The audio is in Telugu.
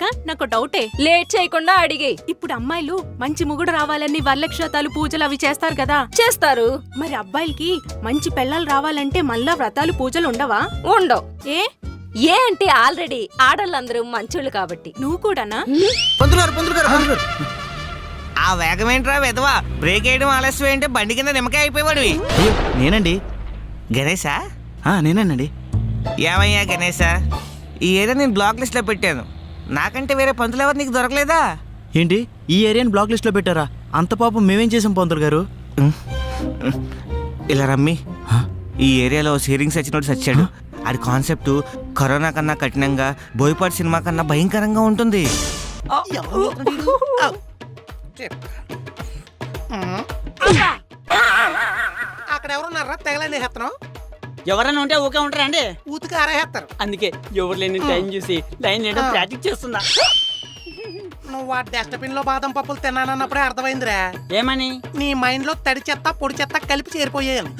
అక్క నాకు డౌటే. లేట్ చేయకుండా అడిగి. ఇప్పుడు అమ్మాయిలు మంచి మొగుడు రావాలని వరలక్షతాలు పూజలు అవి చేస్తారు కదా. చేస్తారు. మరి అబ్బాయిలకి మంచి పెళ్ళాలు రావాలంటే మళ్ళా వ్రతాలు పూజలు ఉండవా? ఉండవు. ఏ అంటే ఆల్రెడీ ఆడళ్ళందరూ మంచోళ్ళు కాబట్టి. నువ్వు కూడానా? ఆ వేగమేంట్రా వెదవా, బ్రేక్ వేయడం ఆలస్యం ఏంటి, బండి కింద నిమ్మకాయ అయిపోయేవాడివి. నేనండి. గణేశా? నేనేనండి. ఏమయ్యా గణేశా, ఈ ఏరియా నేను బ్లాక్ లిస్ట్ లో పెట్టాను, నాకంటే వేరే పంతులు ఎవరు నీకు దొరకలేదా? ఏంటి ఈ ఏరియాని బ్లాక్ లిస్ట్ లో పెట్టారా? అంత పాపం మేమేం చేసాం పంతులు గారు? ఇలా రమ్మి, ఈ ఏరియాలో షేరింగ్ సచ్చినోడు సచ్చాడు. అది కాన్సెప్ట్ కరోనా కన్నా కఠినంగా, బోయపాటి సినిమా కన్నా భయంకరంగా ఉంటుంది. అక్కడ ఎవరున్నారా తెగలని హెత్తనం? ఎవరైనా ఉంటే ఓకే ఉంటారా అండి? ఊతికి ఆరేస్తారు. అందుకే ఎవరు లేని టైం చూసి లైన్ లేడం ప్రాక్టీస్ చేస్తున్నా. నువ్వు ఆ డస్ట్బిన్ లో బాదం పప్పులు తిన్నానన్నప్పుడే అర్థమైందిరా. ఏమని? నీ మైండ్ లో తడి చెత్త పొడి చెత్త కలిపి చేరిపోయాను.